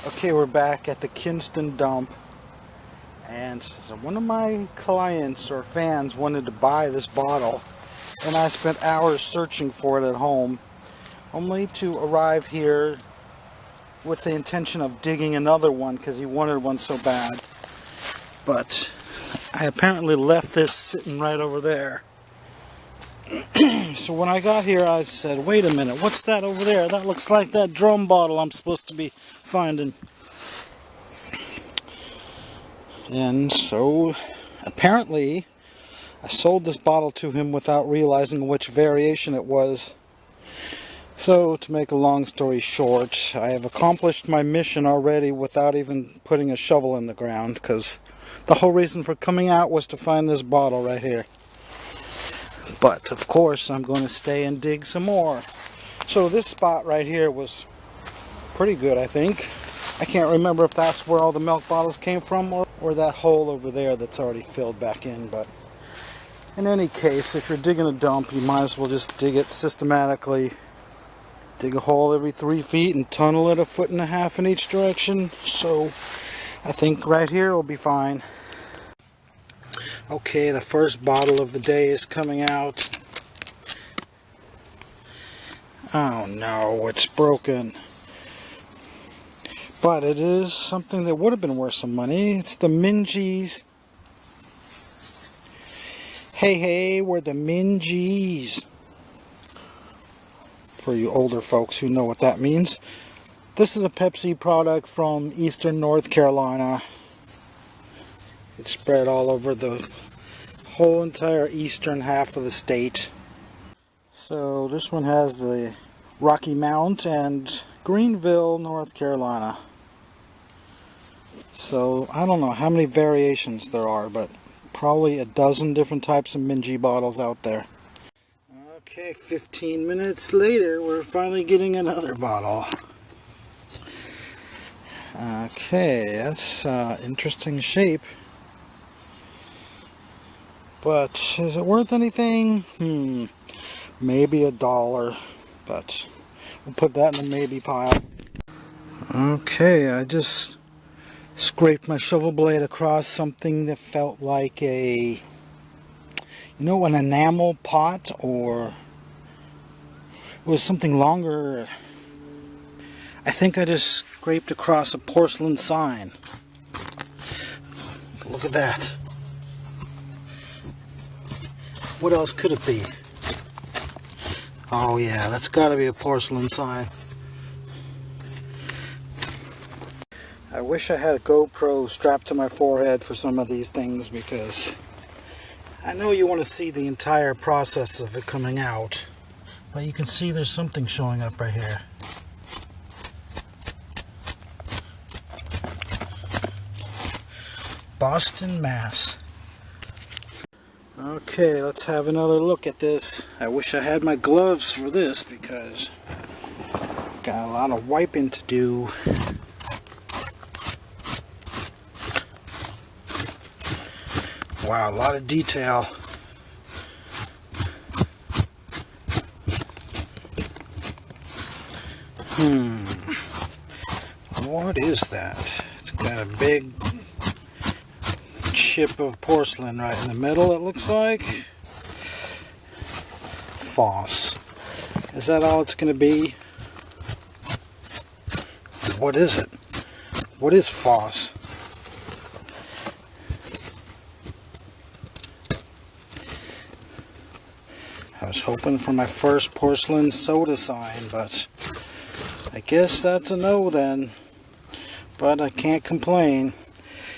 Okay, we're back at the Kinston dump, and so one of my clients or fans wanted to buy this bottle, and I spent hours searching for it at home, only to arrive here with the intention of digging another one because he wanted one so bad. But I apparently left this sitting right over there. So when I got here, I said, wait a minute, what's that over there? That looks like that drum bottle I'm supposed to be finding. And so apparently I sold this bottle to him without realizing which variation it was. So to make a long story short, I have accomplished my mission already without even putting a shovel in the ground, because the whole reason for coming out was to find this bottle right here. But of course I'm going to stay and dig some more. So this spot right here was pretty good, I think. I can't remember if that's where all the milk bottles came from or that hole over there that's already filled back in. But in any case, if you're digging a dump, you might as well just dig it systematically. Dig a hole every 3 feet and tunnel it 1.5 feet in each direction. So I think right here will be fine. Okay, the first bottle of the day is coming out. Oh no, it's broken. But it is something that would have been worth some money. It's the Mingies. Hey, we're the Mingies. For you older folks who know what that means. This is a Pepsi product from eastern North Carolina. It's spread all over the whole entire eastern half of the state. So this one has the Rocky Mount and Greenville, North Carolina. So I don't know how many variations there are, but probably a dozen different types of Mingy bottles out there. Okay, 15 minutes later, we're finally getting another bottle. Okay, that's interesting shape. But is it worth anything? Maybe $1, but we'll put that in the maybe pile. Okay, I just scraped my shovel blade across something that felt like an enamel pot, or it was something longer. I think I just scraped across a porcelain sign. Look at that. What else could it be? Oh yeah, that's gotta be a porcelain sign. I wish I had a GoPro strapped to my forehead for some of these things, because I know you want to see the entire process of it coming out. But you can see there's something showing up right here. Boston, Mass. Okay, let's have another look at this. I wish I had my gloves for this, because I've got a lot of wiping to do. Wow, a lot of detail. What is that? It's got a big chip of porcelain right in the middle, it looks like. Phos. Is that all it's going to be? What is it? What is phos? I was hoping for my first porcelain soda sign, but I guess that's a no then. But I can't complain.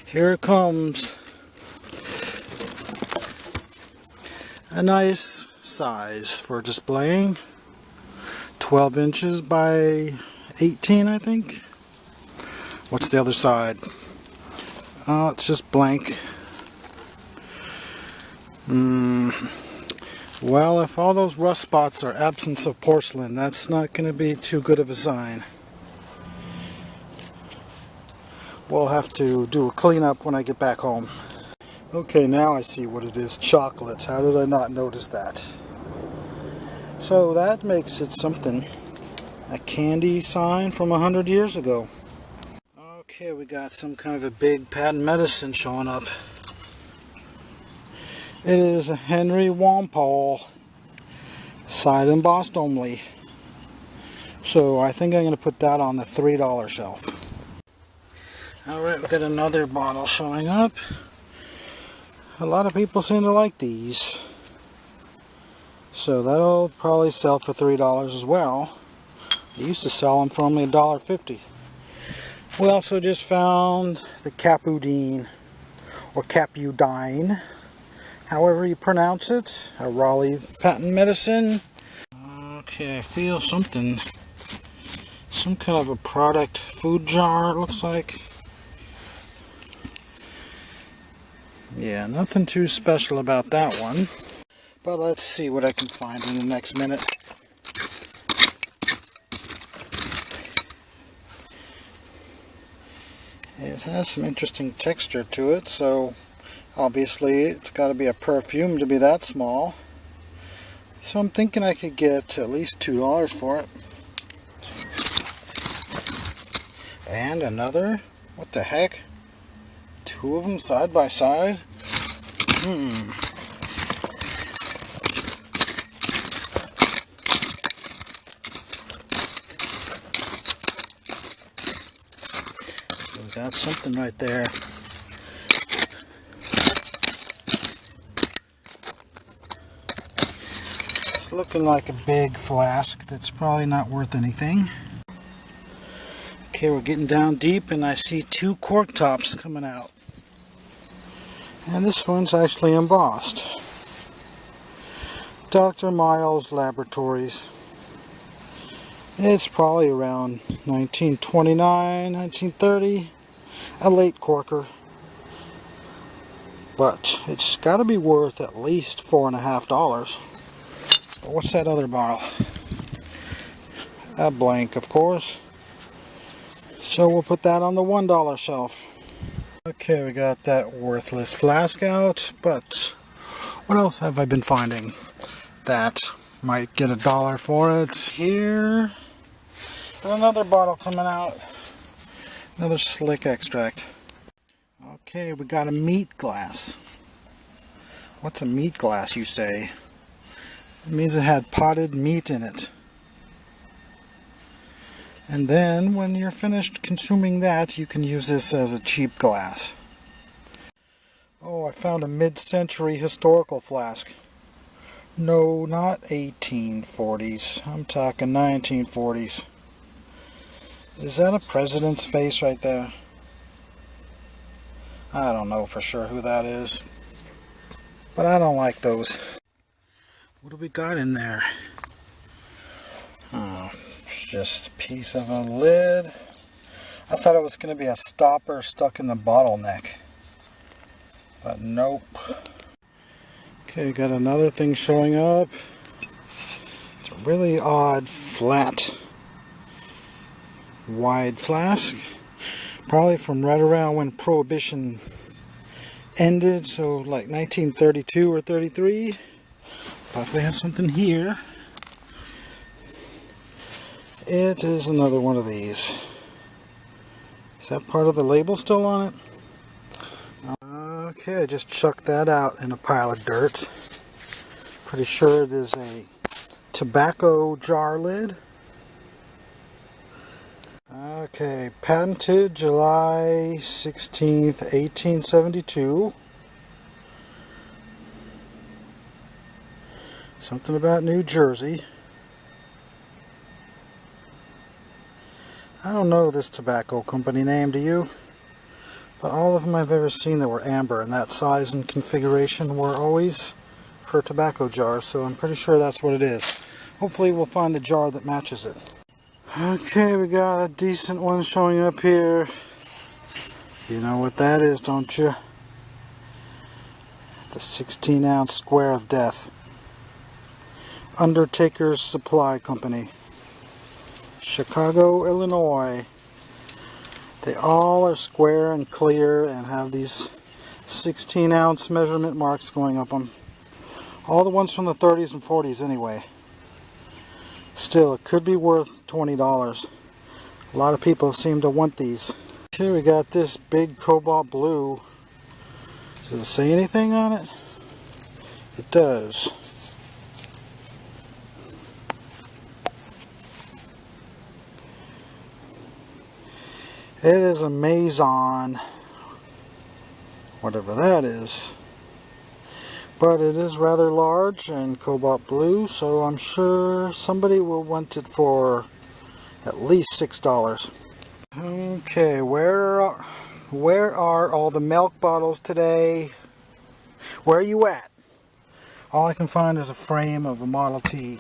Here it comes. A nice size for displaying. 12 inches by 18, I think. What's the other side? Oh, it's just blank. Well, if all those rust spots are absence of porcelain, that's not going to be too good of a sign. We'll have to do a cleanup when I get back home. Okay, now I see what it is. Chocolates. How did I not notice that? So that makes it something. A candy sign from 100 years ago. Okay, we got some kind of a big patent medicine showing up. It is a Henry Walpole, side embossed only. So I think I'm going to put that on the $3 shelf. Alright, we got another bottle showing up. A lot of people seem to like these. So that'll probably sell for $3 as well. They used to sell them for only $1.50. We also just found the Capudine, or Capudine, however you pronounce it, a Raleigh patent medicine. Okay, I feel something, some kind of a product food jar, it looks like. Yeah, nothing too special about that one, but let's see what I can find in the next minute. It has some interesting texture to it, so obviously it's got to be a perfume to be that small. So I'm thinking I could get at least $2 for it. And another, what the heck? Two of them side by side? That's something right there. It's looking like a big flask that's probably not worth anything. Okay, we're getting down deep and I see two cork tops coming out. And this one's actually embossed. Dr. Miles Laboratories. It's probably around 1929, 1930. A late corker, but it's got to be worth at least $4.50. But what's that other bottle? A blank, of course. So we'll put that on the $1 shelf. Okay, we got that worthless flask out, but what else have I been finding that might get $1 for it? Here, another bottle coming out. Another slick extract. Okay, we got a meat glass. What's a meat glass, you say? It means it had potted meat in it. And then, when you're finished consuming that, you can use this as a cheap glass. Oh, I found a mid-century historical flask. No, not 1840s. I'm talking 1940s. Is that a president's face right there? I don't know for sure who that is. But I don't like those. What do we got in there? Oh, it's just a piece of a lid. I thought it was going to be a stopper stuck in the bottleneck. But nope. Okay, got another thing showing up. It's a really odd, flat, wide flask, probably from right around when Prohibition ended, so like 1932 or 33. But we have something here. It is another one of these. Is that part of the label still on it? Okay, I just chucked that out in a pile of dirt. Pretty sure it is a tobacco jar lid. Okay, patented July 16th, 1872. Something about New Jersey. I don't know this tobacco company name, do you? But all of them I've ever seen that were amber and that size and configuration were always for tobacco jars, so I'm pretty sure that's what it is. Hopefully we'll find the jar that matches it. Okay, we got a decent one showing up here. You know what that is, don't you? The 16-ounce square of death. Undertaker's Supply Company. Chicago, Illinois. They all are square and clear and have these 16-ounce measurement marks going up them. All the ones from the 30s and 40s anyway. Still, it could be worth $20. A lot of people seem to want these. Here we got this big cobalt blue. Does it say anything on it? It does. It is a Maison, whatever that is. But it is rather large and cobalt blue, so I'm sure somebody will want it for at least $6. Okay, where are all the milk bottles today? Where are you at? All I can find is a frame of a Model T.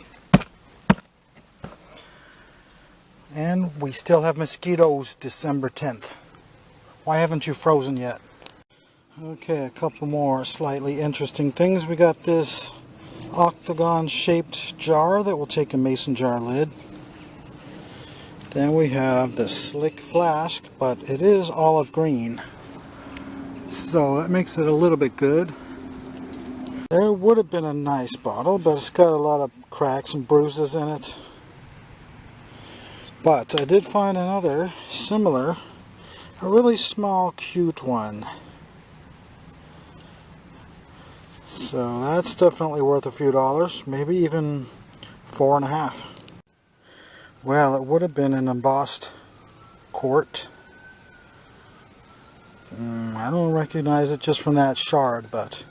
And we still have mosquitoes December 10th. Why haven't you frozen yet? Okay, a couple more slightly interesting things. We got this octagon shaped jar that will take a mason jar lid. Then we have the slick flask, but it is olive green. So that makes it a little bit good. There would have been a nice bottle, but it's got a lot of cracks and bruises in it. But I did find another similar, a really small, cute one. So that's definitely worth a few dollars, maybe even $4.50. Well, it would have been an embossed quart. I don't recognize it just from that shard, but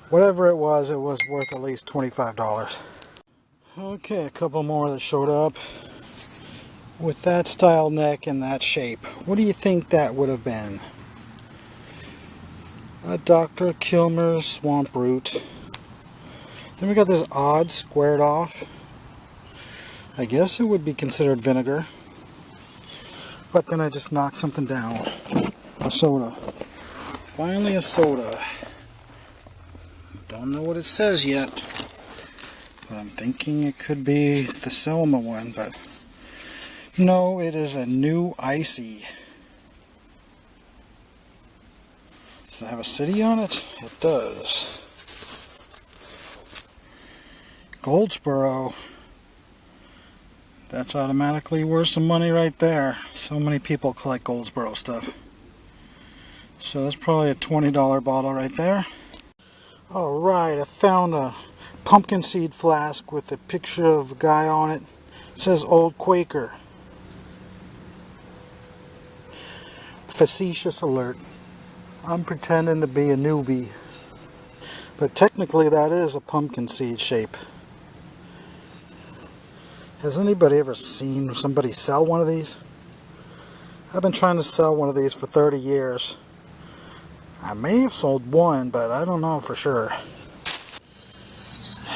whatever it was worth at least $25. Okay, a couple more that showed up with that style neck and that shape. What do you think that would have been? A Dr. Kilmer's Swamp Root. Then we got this odd squared off. I guess it would be considered vinegar. But then I just knocked something down. A soda. Finally a soda. Don't know what it says yet. But I'm thinking it could be the Selma one, but no, it is a new icy. Does it have a city on it? It does. Goldsboro. That's automatically worth some money right there. So many people collect Goldsboro stuff. So that's probably a $20 bottle right there. Alright, I found a pumpkin seed flask with a picture of a guy on it. It says Old Quaker. Facetious alert. I'm pretending to be a newbie. But technically that is a pumpkin seed shape. Has anybody ever seen somebody sell one of these? I've been trying to sell one of these for 30 years. I may have sold one, but I don't know for sure.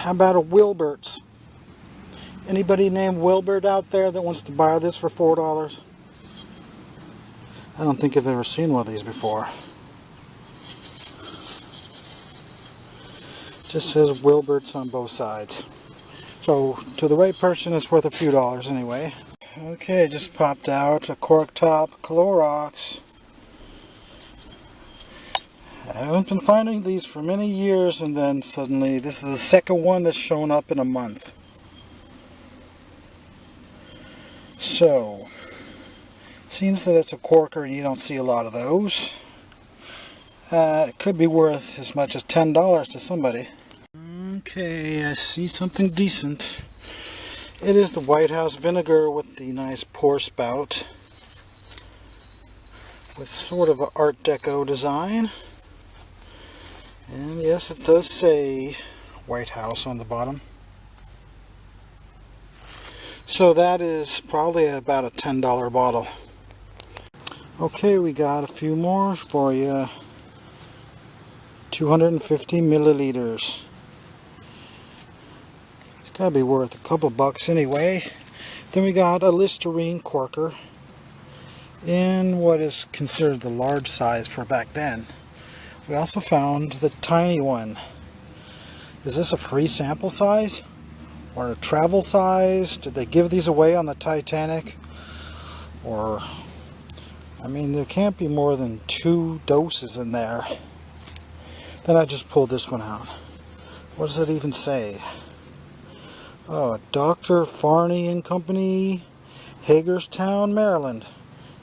How about a Wilbert's? Anybody named Wilbert out there that wants to buy this for $4? I don't think I've ever seen one of these before. Just says Wilbert's on both sides. So, to the right person, it's worth a few dollars anyway. Okay, just popped out a cork top Clorox. I haven't been finding these for many years, and then suddenly this is the second one that's shown up in a month. So, seems that it's a corker and you don't see a lot of those. It could be worth as much as $10 to somebody. Okay, I see something decent. It is the White House vinegar with the nice pour spout. With sort of an Art Deco design. And yes, it does say White House on the bottom. So that is probably about a $10 bottle. Okay, we got a few more for you. 250 milliliters. It's gotta be worth a couple bucks anyway. Then we got a Listerine corker in what is considered the large size for back then. We also found the tiny one. Is this a free sample size? Or a travel size? Did they give these away on the Titanic? Or, I mean, there can't be more than 2 doses in there. Then I just pulled this one out. What does it even say? Oh, Dr. Farney and Company, Hagerstown, Maryland.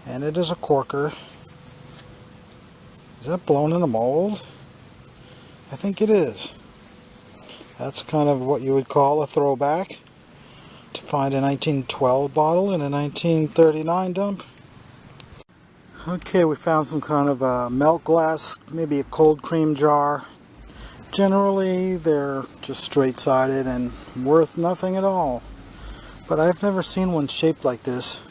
And it is a corker. Is that blown in a mold? I think it is. That's kind of what you would call a throwback. To find a 1912 bottle in a 1939 dump. Okay, we found some kind of a milk glass, maybe a cold cream jar. Generally, they're just straight-sided and worth nothing at all. But I've never seen one shaped like this.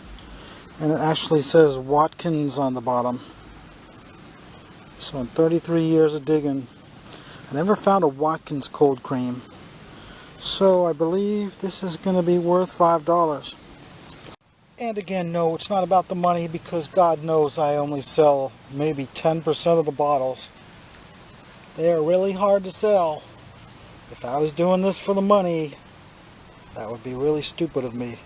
And it actually says Watkins on the bottom. So in 33 years of digging, I never found a Watkins cold cream. So I believe this is going to be worth $5. And again, no, it's not about the money, because God knows I only sell maybe 10% of the bottles. They are really hard to sell. If I was doing this for the money, that would be really stupid of me.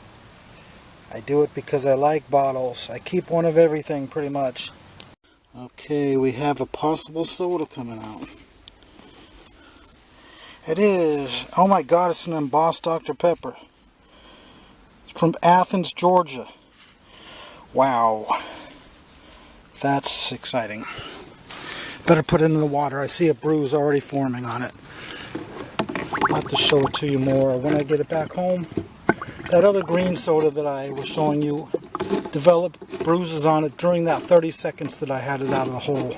I do it because I like bottles. I keep one of everything pretty much. Okay, we have a possible soda coming out. It is, oh my God, it's an embossed Dr. Pepper. It's from Athens, Georgia. Wow. That's exciting. Better put it in the water. I see a bruise already forming on it. I'll have to show it to you more when I get it back home. That other green soda that I was showing you developed bruises on it during that 30 seconds that I had it out of the hole.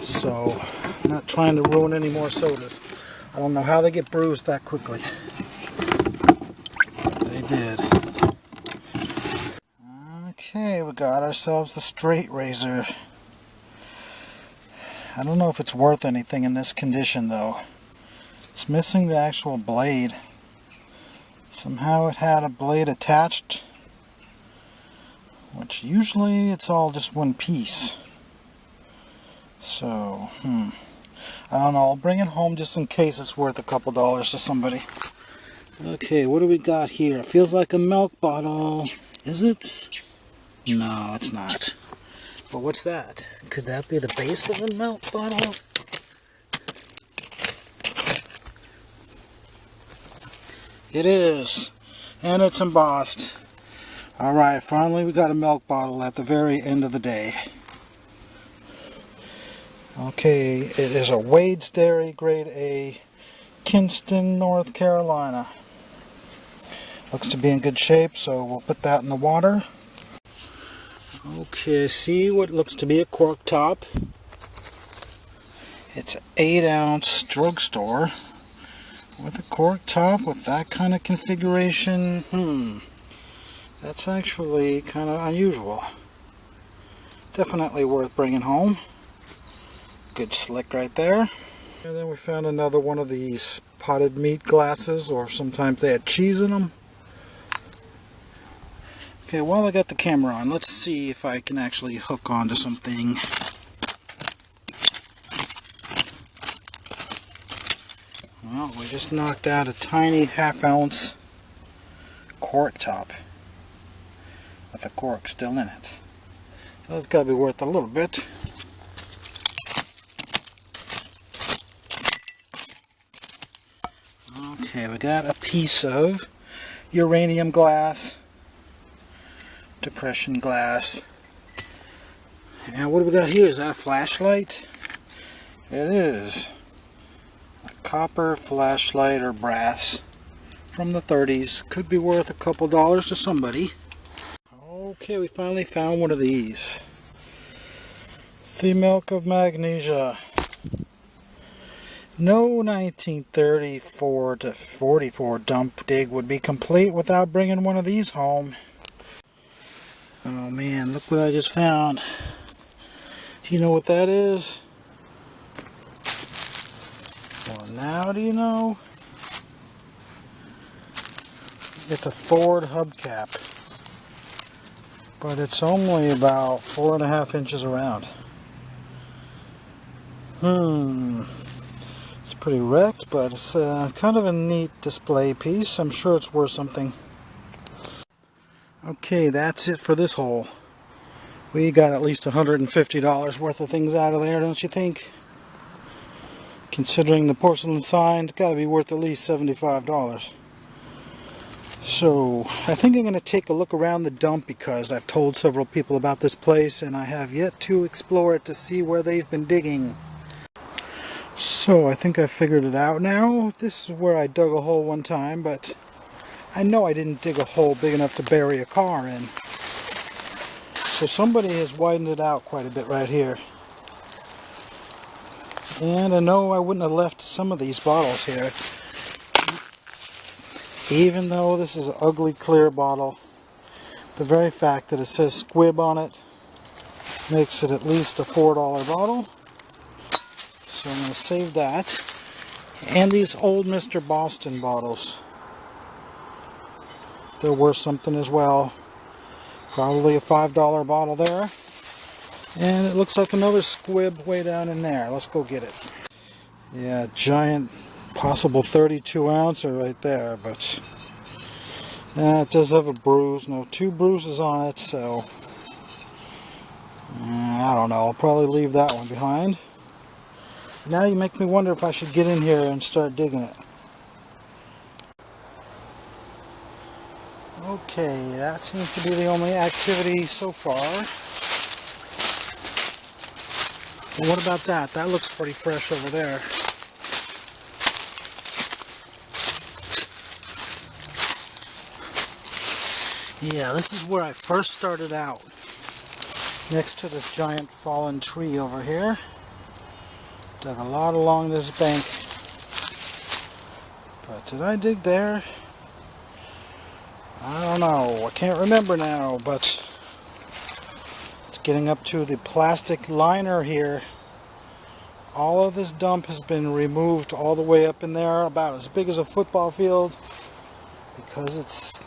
So, I'm not trying to ruin any more sodas. I don't know how they get bruised that quickly. They did. Okay, we got ourselves the straight razor. I don't know if it's worth anything in this condition though. It's missing the actual blade. Somehow it had a blade attached, which usually it's all just one piece. So, I don't know, I'll bring it home just in case it's worth a couple dollars to somebody. Okay, what do we got here? It feels like a milk bottle. Is it? No, it's not. But what's that? Could that be the base of a milk bottle? It is. And it's embossed. Alright, finally we got a milk bottle at the very end of the day. Okay, it is a Wade's Dairy Grade A, Kinston, North Carolina. Looks to be in good shape, so we'll put that in the water. Okay, see what looks to be a cork top. It's an 8-ounce Drugstore with a cork top with that kind of configuration. That's actually kind of unusual. Definitely worth bringing home. Good slick right there. And then we found another one of these potted meat glasses, or sometimes they had cheese in them. Okay, while I got the camera on, let's see if I can actually hook onto something. Well, we just knocked out a tiny half-ounce cork top with the cork still in it. So that's got to be worth a little bit. Okay, we got a piece of uranium glass, depression glass. And what do we got here? Is that a flashlight? It is. A copper flashlight or brass from the 30s. Could be worth a couple dollars to somebody. Okay, we finally found one of these. The milk of magnesia. No 1934 to 44 dump dig would be complete without bringing one of these home. Oh man, look what I just found. Do you know what that is? Well, now do you know? It's a Ford hubcap, but it's only about 4.5 inches around. It's pretty wrecked, but it's kind of a neat display piece. I'm sure it's worth something. Okay, that's it for this hole. We got at least $150 worth of things out of there, don't you think? Considering the porcelain sign, it's got to be worth at least $75. So I think I'm going to take a look around the dump because I've told several people about this place and I have yet to explore it to see where they've been digging. So I think I figured it out now. This is where I dug a hole one time, but I know I didn't dig a hole big enough to bury a car in. So somebody has widened it out quite a bit right here. And I know I wouldn't have left some of these bottles here. Even though this is an ugly clear bottle, the very fact that it says squib on it makes it at least a $4 bottle. So I'm going to save that. And these old Mr. Boston bottles. They're worth something as well. Probably a $5 bottle there. And it looks like another squib way down in there. Let's go get it. Yeah, giant, possible 32 ouncer right there, but it does have a bruise. No, 2 bruises on it, so I don't know. I'll probably leave that one behind. Now you make me wonder if I should get in here and start digging it. Okay, that seems to be the only activity so far. Well, what about that? That looks pretty fresh over there. Yeah, this is where I first started out. Next to this giant fallen tree over here. Dug a lot along this bank. But did I dig there? I don't know. I can't remember now, but it's getting up to the plastic liner here. All of this dump has been removed all the way up in there, about as big as a football field, because it's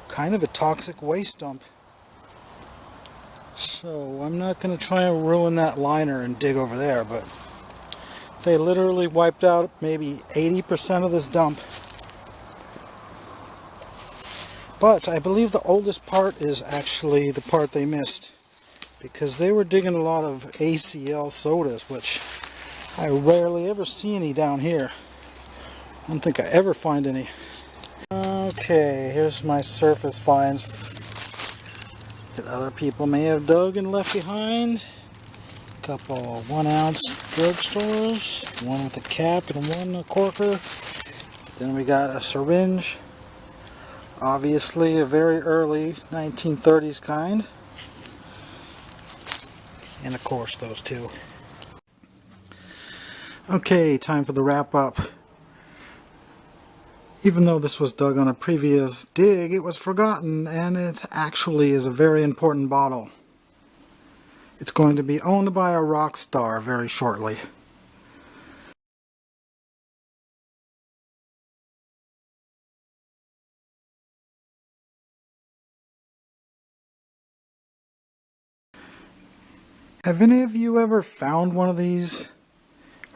kind of a toxic waste dump. So I'm not going to try and ruin that liner and dig over there, but they literally wiped out maybe 80% of this dump. But I believe the oldest part is actually the part they missed, because they were digging a lot of ACL sodas, which I rarely ever see any down here. I don't think I ever find any. Okay, here's my surface finds that other people may have dug and left behind. A couple 1 ounce drugstores, one with a cap and one a corker. Then we got a syringe. Obviously a very early 1930s kind. And of course those two. Okay, time for the wrap up. Even though this was dug on a previous dig, it was forgotten, and it actually is a very important bottle. It's going to be owned by a Rockstar very shortly. Have any of you ever found one of these?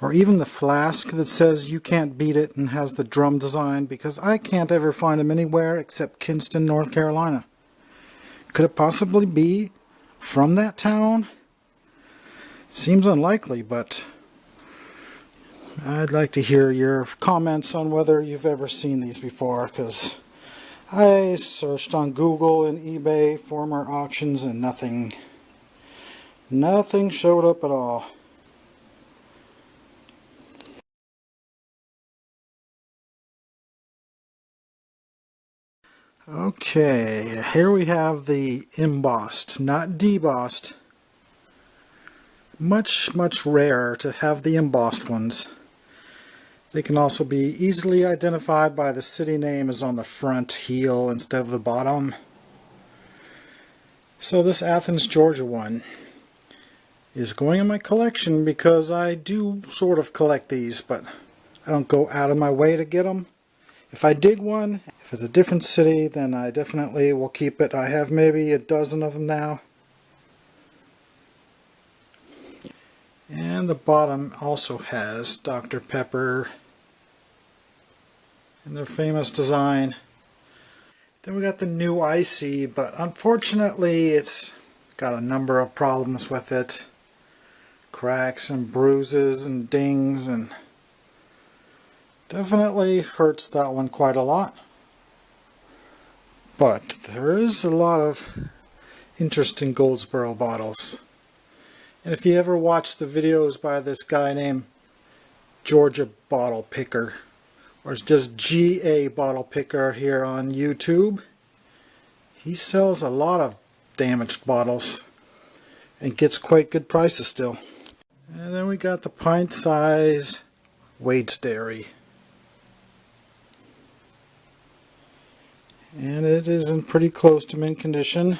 Or even the flask that says you can't beat it and has the drum design? Because I can't ever find them anywhere except Kinston, North Carolina. Could it possibly be from that town? Seems unlikely, but I'd like to hear your comments on whether you've ever seen these before, because I searched on Google and eBay, former auctions, and nothing showed up at all. Okay, here we have the embossed, not debossed. Much rarer to have the embossed ones. They can also be easily identified by the city name as on the front heel instead of the bottom. So this Athens, Georgia one is going in my collection because I do sort of collect these, but I don't go out of my way to get them. If I dig one, if it's a different city, then I definitely will keep it. I have maybe a dozen of them now. And the bottom also has Dr. Pepper and their famous design. Then we got the new Icy, but unfortunately it's got a number of problems with it. Cracks and bruises and dings, and definitely hurts that one quite a lot. But there is a lot of interest in Goldsboro bottles. And if you ever watch the videos by this guy named Georgia Bottle Picker, or it's just GA Bottle Picker here on YouTube, he sells a lot of damaged bottles and gets quite good prices still. And then we got the pint size Wade's Dairy. And it is in pretty close to mint condition. It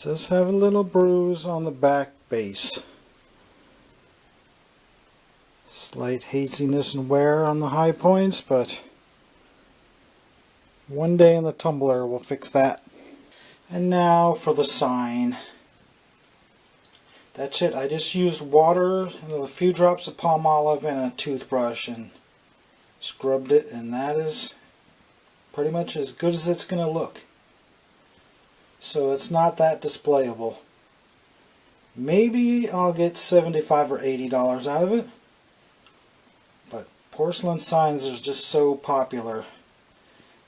does have a little bruise on the back base. Slight haziness and wear on the high points, but one day in the tumbler will fix that. And now for the sign. That's it. I just used water and a few drops of palm olive and a toothbrush and scrubbed it, and that is pretty much as good as it's going to look. So it's not that displayable. Maybe I'll get $75 or $80 out of it. But porcelain signs are just so popular.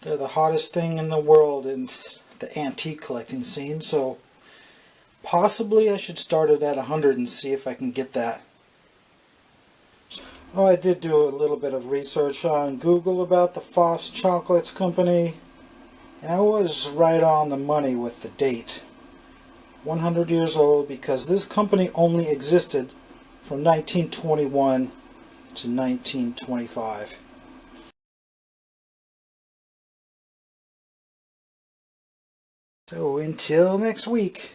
They're the hottest thing in the world in the antique collecting scene, so possibly I should start it at 100 and see if I can get that. Oh, I did do a little bit of research on Google about the Foss Chocolates Company, and I was right on the money with the date. 100 years old, because this company only existed from 1921 to 1925. So until next week.